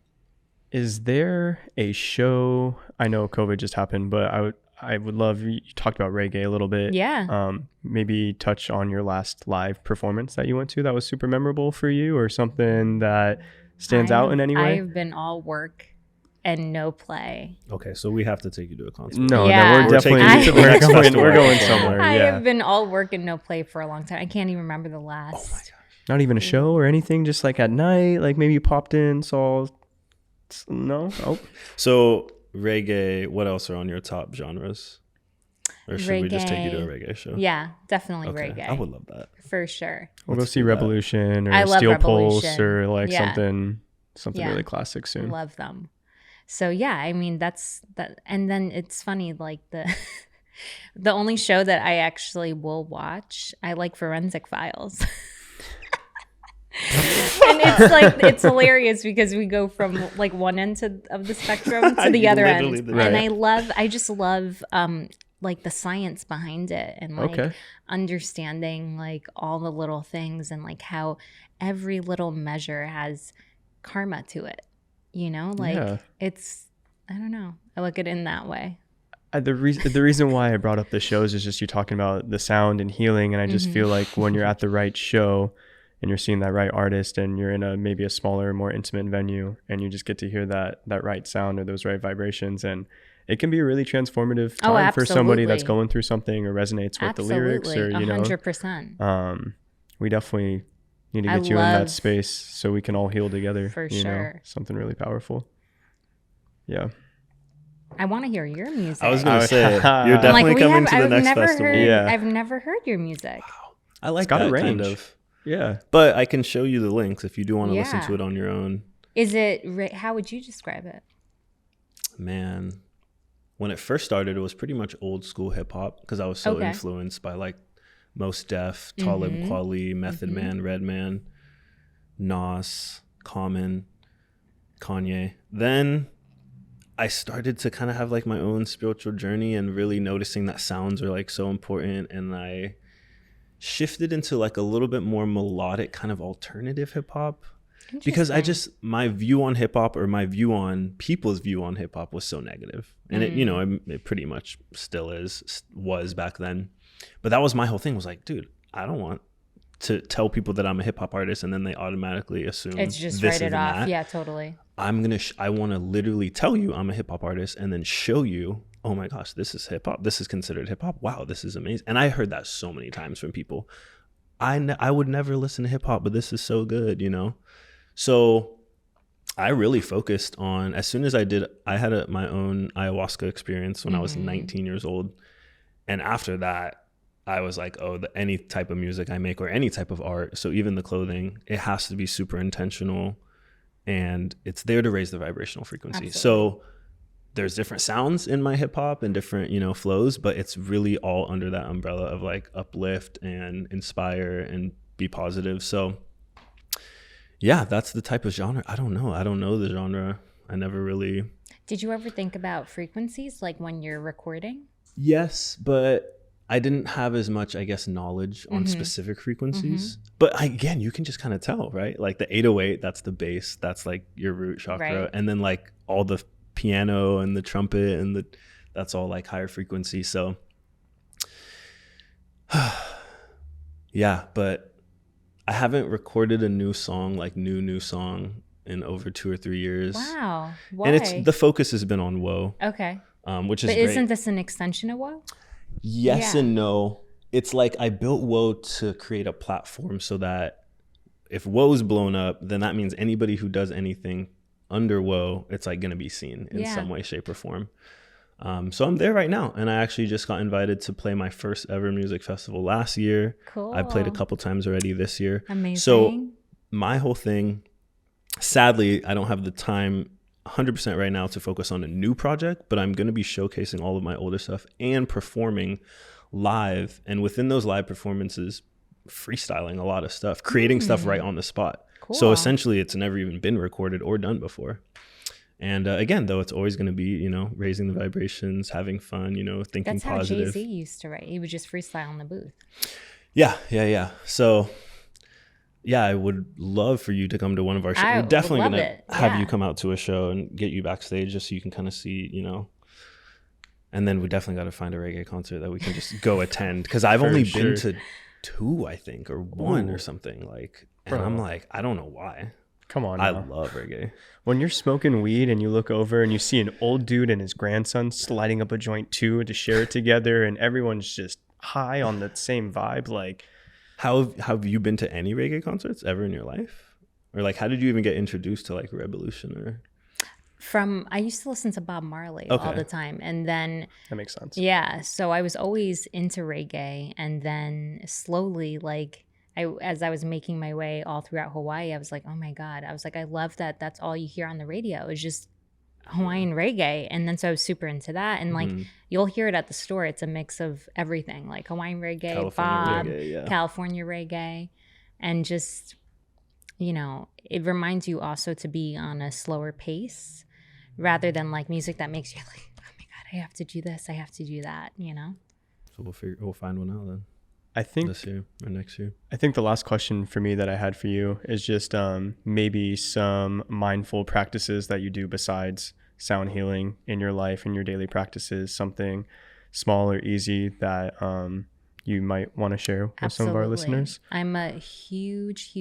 Is there a show? I know COVID just happened, but I would love, you talked about reggae a little bit. Yeah. Maybe touch on your last live performance that you went to that was super memorable for you, or something that stands out in any way. I've been all work and no play. Okay, so we have to take you to a concert. No, yeah. we're definitely we're going somewhere. I have been all work and no play for a long time. I can't even remember the last. Oh my gosh. Not even a show or anything, just at night, maybe you popped in, saw. No. Oh. So reggae, what else are on your top genres? Or should we just take you to a reggae show? Yeah, definitely Okay, reggae. I would love that. For sure. We'll go Let's see do that. Revolution I or love Steel Pulse Revolution. or like Yeah. something Yeah. really classic soon. Love them. So yeah, I mean that's that. And then it's funny, like the only show that I actually will watch, I like Forensic Files. And it's like, it's hilarious because we go from like one end of the spectrum to the other end. Right. And I just love like the science behind it and like understanding like all the little things and like how every little measure has karma to it, you know, like it's, I don't know, I look at it in that way. The reason why I brought up the shows is just you talking about the sound and healing, and I just feel like when you're at the right show and you're seeing that right artist and you're in maybe a smaller, more intimate venue and you just get to hear that right sound or those right vibrations, and it can be a really transformative time for somebody that's going through something or resonates with the lyrics, or 100%. We definitely need to get you in that space so we can all heal together. For you sure. know, something really powerful. Yeah. I want to hear your music. I was going to say, you're definitely coming to the next festival. I've never heard your music. Wow. I like that kind of. Yeah. But I can show you the links if you do want to listen to it on your own. Is it, how would you describe it? Man, when it first started, it was pretty much old school hip hop because I was so influenced by like Mos Def, Talib Kweli, Method Man, Redman, Nas, Common, Kanye. Then I started to kind of have like my own spiritual journey and really noticing that sounds are like so important, and I shifted into like a little bit more melodic kind of alternative hip hop because my view on hip hop, or my view on people's view on hip hop, was so negative. And it pretty much still was back then. But that was my whole thing, was like, dude, I don't want to tell people that I'm a hip hop artist and then they automatically assume it's just this write it off. that. Yeah, totally. I want to literally tell you I'm a hip hop artist and then show you, oh my gosh, this is hip hop. This is considered hip hop. Wow, this is amazing. And I heard that so many times from people. I would never listen to hip hop, but this is so good, you know? So I really focused on, as soon as I had my own ayahuasca experience when I was 19 years old. And after that, I was like, any type of music I make or any type of art, so even the clothing, it has to be super intentional and it's there to raise the vibrational frequency. Absolutely. So there's different sounds in my hip hop and different, flows, but it's really all under that umbrella of like uplift and inspire and be positive. So yeah, that's the type of genre. I don't know the genre. I never really. Did you ever think about frequencies like when you're recording? Yes, but I didn't have as much, I guess, knowledge on specific frequencies. But again, you can just kind of tell, right? Like the 808, that's the bass, that's like your root chakra. Right. And then like all the piano and the trumpet and that's all like higher frequency. So yeah, but I haven't recorded a new song, like new song, in over 2 or 3 years. Wow. Why? And the focus has been on Woe. Okay. Which is but great. Isn't this an extension of Woe? Yes and no. It's like I built Woe to create a platform so that if Woe's blown up, then that means anybody who does anything under Woe, it's like going to be seen in some way, shape, or form. So I'm there right now, and I actually just got invited to play my first ever music festival last year. Cool. I played a couple times already this year. Amazing. So my whole thing, sadly, I don't have the time 100% right now to focus on a new project, but I'm going to be showcasing all of my older stuff and performing live, and within those live performances, freestyling a lot of stuff, creating stuff right on the spot. Cool. So essentially it's never even been recorded or done before. And again, though, it's always going to be, raising the vibrations, having fun, thinking That's positive. That's how Jay-Z used to write. He would just freestyle in the booth. Yeah. So yeah, I would love for you to come to one of our shows. We're definitely going to have you come out to a show and get you backstage just so you can kind of see, and then we definitely got to find a reggae concert that we can just go attend. Cause I've only been to 2, I think, or 1 or something like, and I'm like, I don't know why. Come on. I love reggae. When you're smoking weed and you look over and you see an old dude and his grandson sliding up a joint too to share it together, and everyone's just high on the same vibe, like. How have you been to any reggae concerts ever in your life? Or like, how did you even get introduced to like Revolution or? I used to listen to Bob Marley Okay. all the time. And then, That makes sense. yeah, so I was always into reggae. And then slowly, like, as I was making my way all throughout Hawaii, I was like, oh my God. I was like, I love that that's all you hear on the radio is just Hawaiian reggae. And then so I was super into that. And like, you'll hear it at the store. It's a mix of everything, like Hawaiian reggae, California Bob, reggae, yeah. California reggae. And just, you know, it reminds you also to be on a slower pace rather than like music that makes you like, oh my God, I have to do this, I have to do that, you know? So we'll find one out then. I think this year or next year. I think the last question for me that I had for you is just maybe some mindful practices that you do besides sound healing in your life, in your daily practices, something small or easy that you might want to share with some of our listeners. I'm a huge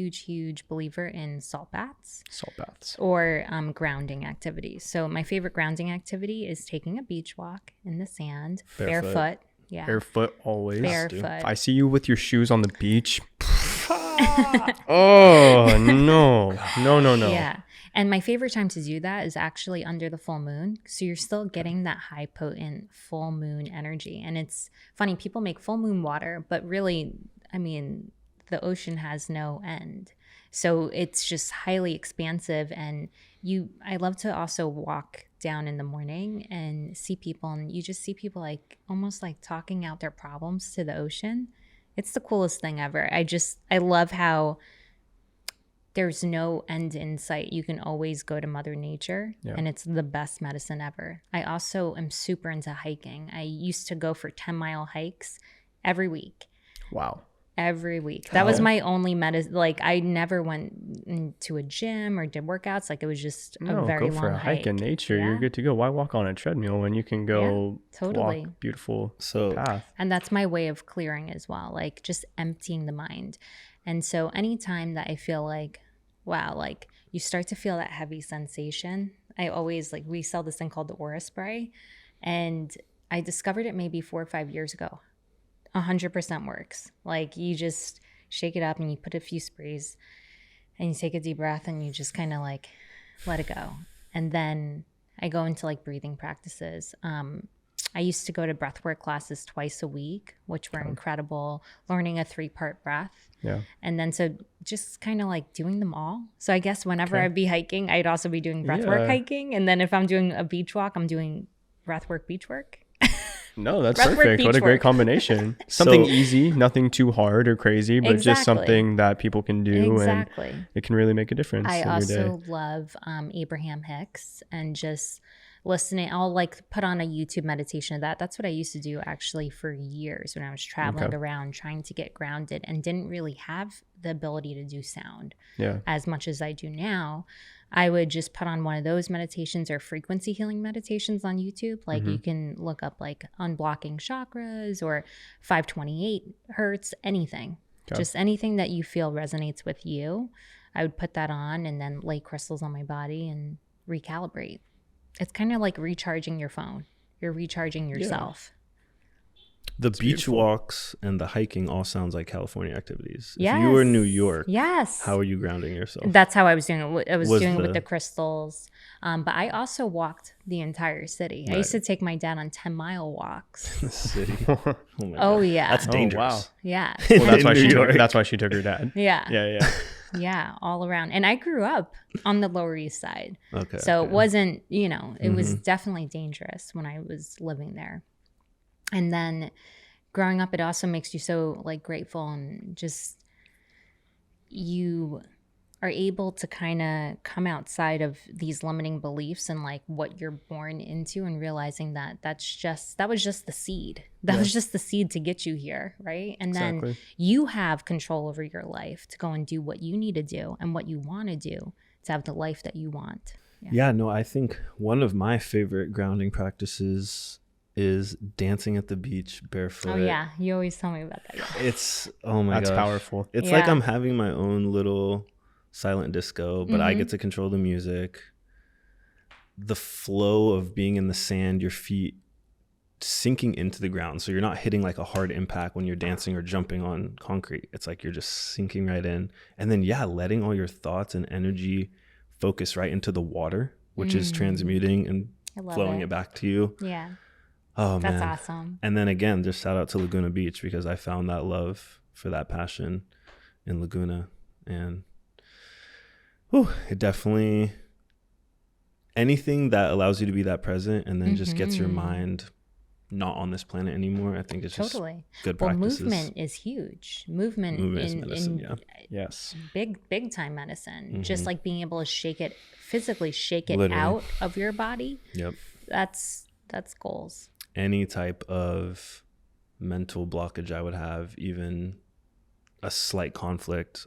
believer in salt baths. Salt baths. Or grounding activities. So my favorite grounding activity is taking a beach walk in the sand, barefoot. Yeah. Barefoot always. Barefoot. If I see you with your shoes on the beach. Oh, no. No. Yeah. And my favorite time to do that is actually under the full moon. So you're still getting that high potent full moon energy. And it's funny, people make full moon water, but really, I mean, the ocean has no end. So it's just highly expansive. And I love to also walk down in the morning and see people, and you just see people like almost like talking out their problems to the ocean. It's the coolest thing ever. I love how there's no end in sight. You can always go to Mother Nature, and it's the best medicine ever. I also am super into hiking. I used to go for 10-mile hikes every week. Wow. Every week. That was my only medicine. Like, I never went into a gym or did workouts. Like, it was just a very long hike. Go for a hike in nature. Yeah. You're good to go. Why walk on a treadmill when you can go walk beautiful path? And that's my way of clearing as well. Like, just emptying the mind. And so anytime that I feel like, wow, like you start to feel that heavy sensation, I always like, we sell this thing called the Aura Spray. And I discovered it maybe 4 or 5 years ago. 100% works. Like, you just shake it up and you put a few sprays and you take a deep breath and you just kind of like let it go. And then I go into like breathing practices. I used to go to breathwork classes twice a week, which were incredible, learning a 3-part breath. Yeah. And then so just kind of like doing them all. So I guess whenever I'd be hiking, I'd also be doing breathwork hiking. And then if I'm doing a beach walk, I'm doing breathwork beach work. No, that's perfect. What a great combination. Something easy, nothing too hard or crazy, but just something that people can do and it can really make a difference. I also love Abraham Hicks and just listening. I'll like put on a YouTube meditation of that. That's what I used to do actually for years when I was traveling around trying to get grounded and didn't really have the ability to do sound as much as I do now. I would just put on one of those meditations or frequency healing meditations on YouTube. Like you can look up like unblocking chakras or 528 hertz, anything. Just anything that you feel resonates with you. I would put that on and then lay crystals on my body and recalibrate. It's kind of like recharging your phone. You're recharging yourself. The beach walks and the hiking all sounds like California activities. If you were in New York, how are you grounding yourself? That's how I was doing it. I was doing it with the crystals. But I also walked the entire city. I used to take my dad on 10-mile walks. The city. Oh, my God. Oh, yeah. That's dangerous. Wow. Yeah. Well, that's why she took her dad. Yeah. Yeah, all around. And I grew up on the Lower East Side. Okay. So it wasn't, it was definitely dangerous when I was living there. And then growing up, it also makes you so like grateful and just you are able to kind of come outside of these limiting beliefs and like what you're born into and realizing that that was just the seed. That was just the seed to get you here, right? And then you have control over your life to go and do what you need to do and what you want to do to have the life that you want. I think one of my favorite grounding practices is dancing at the beach barefoot. Oh yeah, you always tell me about that. It's that's powerful. It's like I'm having my own little silent disco, but I get to control the music. The flow of being in the sand, your feet sinking into the ground, so you're not hitting like a hard impact when you're dancing or jumping on concrete. It's like you're just sinking right in, and then letting all your thoughts and energy focus right into the water. which is transmuting and flowing it back to you. Yeah. Oh, That's man. awesome. And then again, just shout out to Laguna Beach, because I found that love for that passion in Laguna. And it definitely, anything that allows you to be that present and then just gets your mind not on this planet anymore, I think it's just good practices. Movement is huge. Movement is medicine, Yes. Big time medicine. Just like being able to physically shake it out of your body. Yep. That's goals. Any type of mental blockage I would have, even a slight conflict,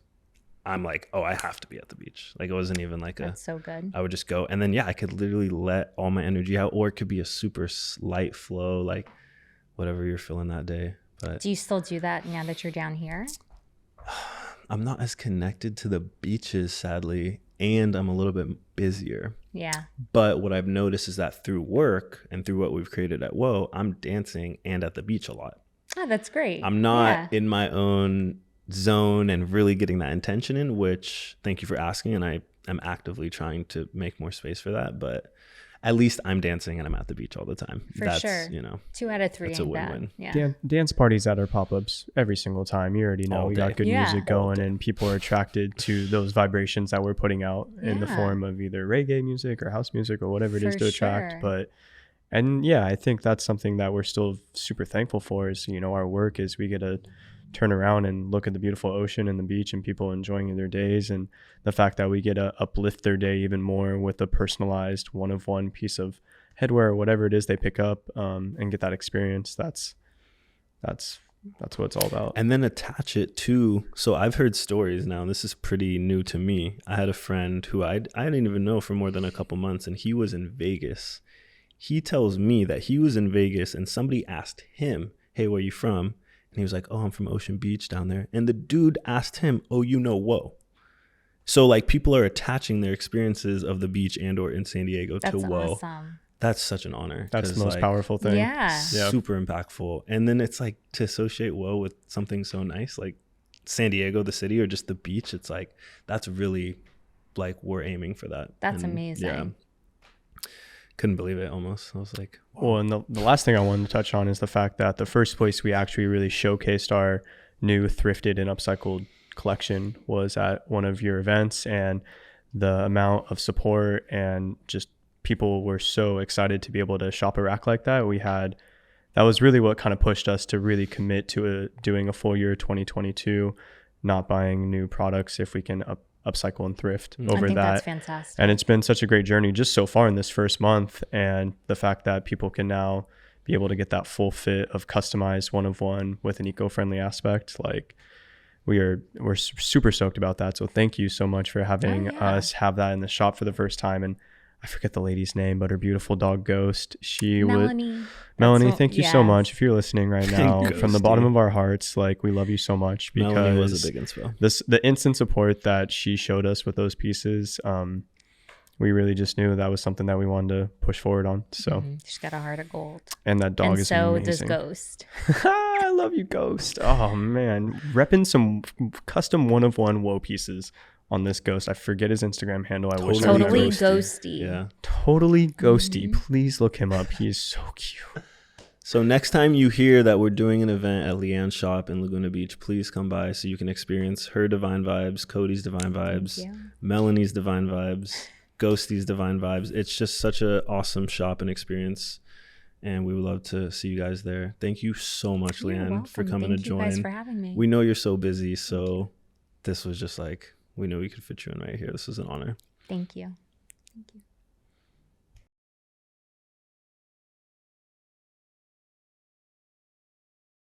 I'm like, oh, I have to be at the beach. Like, it wasn't even like that's so good. I would just go, and then I could literally let all my energy out, or it could be a super light flow, like whatever you're feeling that day. But do you still do that now that you're down here? I'm not as connected to the beaches, sadly, and I'm a little bit busier. Yeah. But what I've noticed is that through work and through what we've created at Whoa, I'm dancing and at the beach a lot. Oh, that's great. I'm not in my own zone and really getting that intention in, which thank you for asking, and I am actively trying to make more space for that. But at least I'm dancing and I'm at the beach all the time. That's sure. 2 out of 3 that's ain't a win-win. bad. Yeah. Dance parties at our pop-ups every single time. You already know All we day. got good music going, and people are attracted to those vibrations that we're putting out in the form of either reggae music or house music or whatever it is to attract. I think that's something that we're still super thankful for is, our work is we get to turn around and look at the beautiful ocean and the beach and people enjoying their days, and the fact that we get to uplift their day even more with a personalized one piece of headwear or whatever it is they pick up, and get that experience. That's what it's all about. And then attach it to, so I've heard stories now, and this is pretty new to me. I had a friend who I didn't even know for more than a couple months, and he was in Vegas. He tells me that he was in Vegas and somebody asked him, hey, where are you from? And he was like, oh, I'm from Ocean Beach down there. And the dude asked him, oh, Whoa. So like people are attaching their experiences of the beach and or in San Diego to Whoa. Awesome. That's such an honor. That's the most powerful thing. Yeah. Super impactful. And then it's like to associate Whoa with something so nice like San Diego, the city, or just the beach. It's like, that's really like, we're aiming for that. That's amazing. Yeah. Couldn't believe it almost. I was like, wow. Well, and the last thing I wanted to touch on is the fact that the first place we actually really showcased our new thrifted and upcycled collection was at one of your events, and the amount of support and just people were so excited to be able to shop a rack like that. That was really what kind of pushed us to really commit to doing a full year 2022, not buying new products if we can upcycle and thrift over that. That's fantastic. And it's been such a great journey just so far in this first month. And the fact that people can now be able to get that full fit of customized one with an eco-friendly aspect, like we're super stoked about that. So thank you so much for having us have that in the shop for the first time. And I forget the lady's name, but her beautiful dog Ghost. Melanie, thank you so much. If you're listening right now, from the bottom of our hearts, like we love you so much, because Melanie was a big inspo. The instant support that she showed us with those pieces, we really just knew that was something that we wanted to push forward on. So she's got a heart of gold. And that dog is amazing. And so does Ghost. I love you, Ghost. Oh man, repping some custom one Whoa pieces on this Ghost. I forget his Instagram handle. I wish I totally ghosty. Yeah, totally ghosty. Please look him up. He is so cute. So next time you hear that we're doing an event at LeAnn's shop in Laguna Beach, please come by so you can experience her divine vibes, Cody's divine vibes, Melanie's divine vibes, Ghosty's divine vibes. It's just such an awesome shop and experience, and we would love to see you guys there. Thank you so much, LeAnn, for coming to join. Thank you guys for having me. We know you're so busy, so this was just like, we knew we could fit you in right here. This is an honor. Thank you. Thank you.